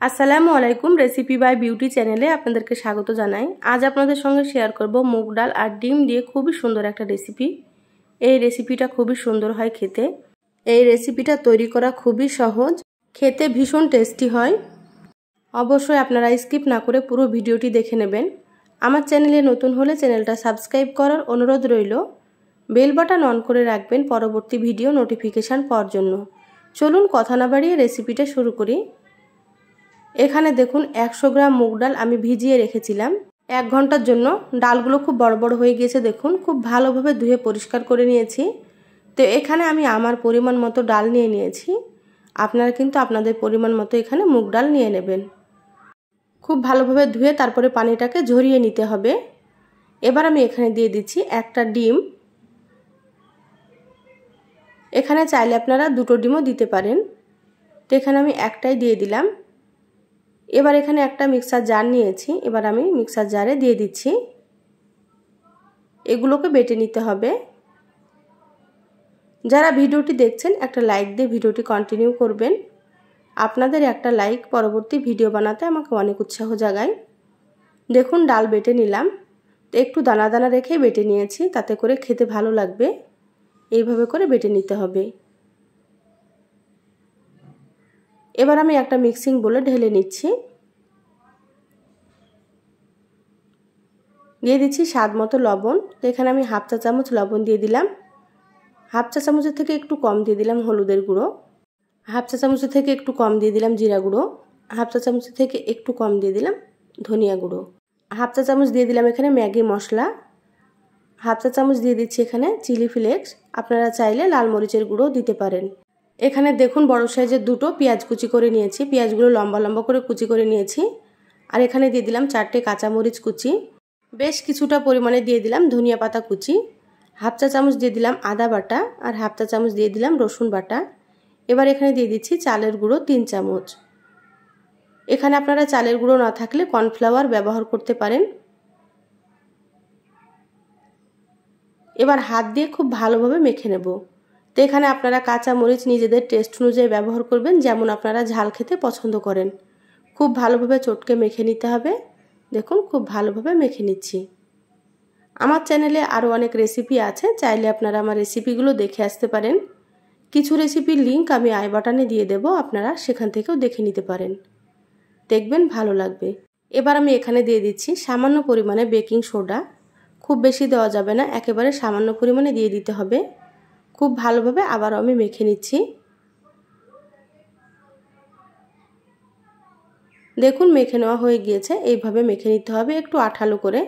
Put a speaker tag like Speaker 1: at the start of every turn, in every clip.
Speaker 1: আসসালামু আলাইকুম। Recipe by beauty চ্যানেলে আপনাদেরকে স্বাগত জানাই। আজ আপনাদের সঙ্গে শেয়ার করব মুগ ডাল আর ডিম দিয়ে খুবই সুন্দর একটা রেসিপি। এই রেসিপিটা খুবই সুন্দর হয় খেতে। এই রেসিপিটা তৈরি করা খুবই সহজ, খেতে ভীষণ টেস্টি হয়। অবশ্যই আপনারা স্কিপ না করে পুরো ভিডিওটি দেখে নেবেন। আমার চ্যানেলে নতুন হলে চ্যানেলটা সাবস্ক্রাইব করার অনুরোধ রইল। বেল বাটন অন করে রাখবেন পরবর্তী ভিডিও নোটিফিকেশান পাওয়ার জন্য। চলুন কথা না বাড়িয়ে রেসিপিটা শুরু করি। এখানে দেখুন 100 গ্রাম মুগ ডাল আমি ভিজিয়ে রেখেছিলাম 1 ঘন্টার জন্য। ডালগুলো খুব বড় বড় হয়ে গিয়েছে, দেখুন খুব ভালোভাবে ধুয়ে পরিষ্কার করে নিয়েছি। তো এখানে আমি আমার পরিমাণ মতো ডাল নিয়ে নিয়েছি। আপনারা কিন্তু আপনাদের পরিমাণ মতো এখানে মুগ ডাল নিয়ে নেবেন। খুব ভালোভাবে ধুয়ে তারপরে পানিটাকে ঝরিয়ে নিতে হবে। এবার আমি এখানে দিয়ে দিচ্ছি একটা ডিম। এখানে চাইলে আপনারা দুটো ডিমও দিতে পারেন, তো এখানে আমি একটাই দিয়ে দিলাম। এবার এখানে একটা মিক্সার জার নিয়েছি, এবার আমি মিক্সার জারে দিয়ে দিচ্ছি। এগুলোকে বেটে নিতে হবে। যারা ভিডিওটি দেখছেন একটা লাইক দিয়ে ভিডিওটি কন্টিনিউ করবেন। আপনাদের একটা লাইক পরবর্তী ভিডিও বানাতে আমাকে অনেক উৎসাহ জাগায়। দেখুন ডাল বেটে নিলাম, তো একটু দানা দানা রেখে বেটে নিয়েছি, তাতে করে খেতে ভালো লাগবে। এইভাবে করে বেটে নিতে হবে। এবার আমি একটা মিক্সিং বোলে ঢেলে নিচ্ছি। দিয়ে দিচ্ছি স্বাদ মতো লবণ। তো এখানে আমি হাফ চা চামচ লবণ দিয়ে দিলাম। হাফ চা চামচের থেকে একটু কম দিয়ে দিলাম হলুদের গুঁড়ো। হাফ চা চামচের থেকে একটু কম দিয়ে দিলাম জিরা গুঁড়ো। হাফ চা চামচের থেকে একটু কম দিয়ে দিলাম ধনিয়া গুঁড়ো। হাফ চা চামচ দিয়ে দিলাম এখানে ম্যাগি মশলা। হাফ চা চামচ দিয়ে দিচ্ছি এখানে চিলি ফ্লেক্স। আপনারা চাইলে লাল মরিচের গুঁড়ো দিতে পারেন। এখানে দেখুন বড় সাইজের দুটো পেঁয়াজ কুচি করে নিয়েছি। পেঁয়াজগুলো লম্বা লম্বা করে কুচি করে নিয়েছি। আর এখানে দিয়ে দিলাম 4টে কাঁচামরিচ কুচি। বেশ কিছুটা পরিমাণে দিয়ে দিলাম ধনিয়া পাতা কুচি। হাফ চা চামচ দিয়ে দিলাম আদা বাটা আর হাফ চা চামচ দিয়ে দিলাম রসুন বাটা। এবার এখানে দিয়ে দিচ্ছি চালের গুঁড়ো 3 চামচ। এখানে আপনারা চালের গুঁড়ো না থাকলে কর্নফ্লাওয়ার ব্যবহার করতে পারেন। এবার হাত দিয়ে খুব ভালোভাবে মেখে নেব। তো এখানে আপনারা কাঁচা মরিচ নিজেদের টেস্ট অনুযায়ী ব্যবহার করবেন, যেমন আপনারা ঝাল খেতে পছন্দ করেন। খুব ভালোভাবে চটকে মেখে নিতে হবে। দেখুন খুব ভালোভাবে মেখে নিচ্ছি। আমার চ্যানেলে আরও অনেক রেসিপি আছে, চাইলে আপনারা আমার রেসিপিগুলো দেখে আসতে পারেন। কিছু রেসিপির লিংক আমি আই বাটনে দিয়ে দেব, আপনারা সেখান থেকেও দেখে নিতে পারেন। দেখবেন ভালো লাগবে। এবার আমি এখানে দিয়ে দিচ্ছি সামান্য পরিমাণে বেকিং সোডা। খুব বেশি দেওয়া যাবে না, একেবারে সামান্য পরিমাণে দিয়ে দিতে হবে। খুব ভালোভাবে আবার আমি মেখে নিচ্ছি। দেখুন মেখে নেওয়া হয়ে গিয়েছে। এইভাবে মেখে নিতে হবে একটু আঠালো করে।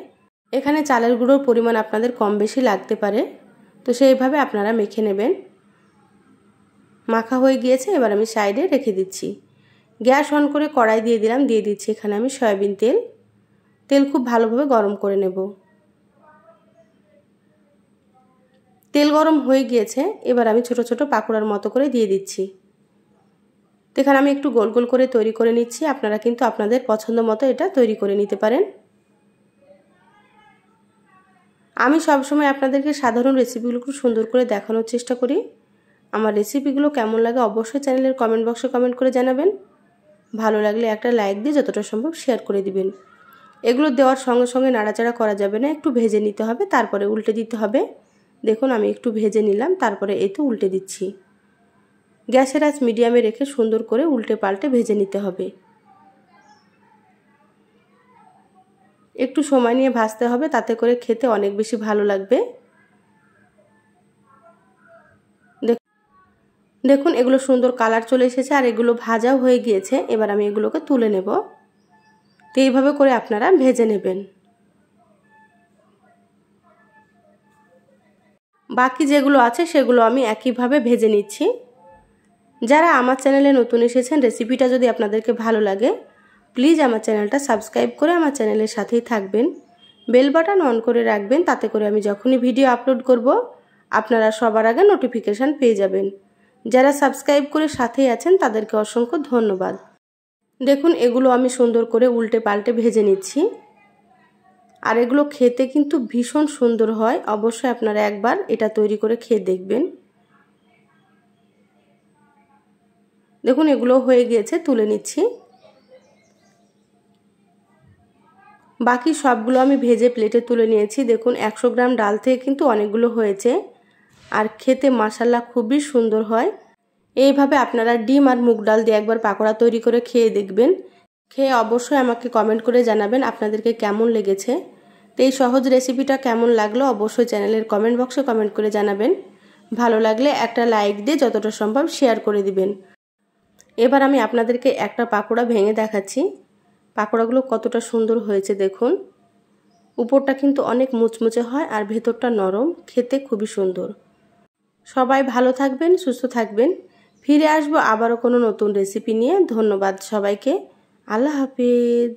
Speaker 1: এখানে চালের গুঁড়োর পরিমাণ আপনাদের কম বেশি লাগতে পারে, তো সেইভাবে আপনারা মেখে নেবেন। মাখা হয়ে গিয়েছে, এবার আমি সাইডে রেখে দিচ্ছি। গ্যাস অন করে কড়াই দিয়ে দিলাম। দিয়ে দিচ্ছি এখানে আমি সয়াবিন তেল। তেল খুব ভালোভাবে গরম করে নেব। তেল গরম হয়ে গিয়েছে, এবার আমি ছোট ছোট পাকোড়ার মতো করে দিয়ে দিচ্ছি। তো এখানে আমি একটু গোল গোল করে তৈরি করে নিচ্ছি। আপনারা কিন্তু আপনাদের পছন্দ মতো এটা তৈরি করে নিতে পারেন। আমি সবসময় আপনাদেরকে সাধারণ রেসিপিগুলো খুব সুন্দর করে দেখানোর চেষ্টা করি। আমার রেসিপিগুলো কেমন লাগে অবশ্যই চ্যানেলের কমেন্ট বক্সে কমেন্ট করে জানাবেন। ভালো লাগলে একটা লাইক দিয়ে যতটা সম্ভব শেয়ার করে দিবেন। এগুলো দেওয়ার সঙ্গে সঙ্গে নাড়াচাড়া করা যাবে না, একটু ভেজে নিতে হবে, তারপরে উল্টে দিতে হবে। দেখুন আমি একটু ভেজে নিলাম, তারপরে এই তো উল্টে দিচ্ছি। গ্যাসের আঁচ মিডিয়ামে রেখে সুন্দর করে উল্টে পাল্টে ভেজে নিতে হবে। একটু সময় নিয়ে ভাজতে হবে, তাতে করে খেতে অনেক বেশি ভালো লাগবে। দেখুন এগুলো সুন্দর কালার চলে এসেছে আর এগুলো ভাজাও হয়ে গিয়েছে। এবার আমি এগুলোকে তুলে নেব। তো এইভাবে করে আপনারা ভেজে নেবেন। বাকি যেগুলো আছে সেগুলো আমি একইভাবে ভেজে নিচ্ছি। যারা আমার চ্যানেলে নতুন এসেছেন, রেসিপিটা যদি আপনাদেরকে ভালো লাগে প্লিজ আমার চ্যানেলটা সাবস্ক্রাইব করে আমার চ্যানেলের সাথেই থাকবেন। বেল বাটন অন করে রাখবেন, তাতে করে আমি যখনই ভিডিও আপলোড করব আপনারা সবার আগে নোটিফিকেশান পেয়ে যাবেন। যারা সাবস্ক্রাইব করে সাথেই আছেন তাদেরকে অসংখ্য ধন্যবাদ। দেখুন এগুলো আমি সুন্দর করে উল্টে পাল্টে ভেজে নিচ্ছি। আর এগুলো খেতে কিন্তু ভীষণ সুন্দর হয়। অবশ্যই আপনারা একবার এটা তৈরি করে খেয়ে দেখবেন। দেখুন এগুলো হয়ে গিয়েছে, তুলে নিচ্ছি। বাকি সবগুলো আমি ভেজে প্লেটে তুলে নিয়েছি। দেখুন 100 গ্রাম ডাল থেকে কিন্তু অনেকগুলো হয়েছে আর খেতে মাশাআল্লাহ খুবই সুন্দর হয়। এইভাবে আপনারা ডিম আর মুগ ডাল দিয়ে একবার পাকোড়া তৈরি করে খেয়ে দেখবেন। খেয়ে অবশ্যই আমাকে কমেন্ট করে জানাবেন আপনাদেরকে কেমন লেগেছে। তো এই সহজ রেসিপিটা কেমন লাগলো অবশ্যই চ্যানেলের কমেন্ট বক্সে কমেন্ট করে জানাবেন। ভালো লাগলে একটা লাইক দিয়ে যতটা সম্ভব শেয়ার করে দিবেন। এবার আমি আপনাদেরকে একটা পাকোড়া ভেঙে দেখাচ্ছি। পাকোড়াগুলো কতটা সুন্দর হয়েছে দেখুন। উপরটা কিন্তু অনেক মুচমুচে হয় আর ভেতরটা নরম, খেতে খুবই সুন্দর। সবাই ভালো থাকবেন, সুস্থ থাকবেন। ফিরে আসবো আবারও কোনো নতুন রেসিপি নিয়ে। ধন্যবাদ সবাইকে। আল্লাহ হাফেজ।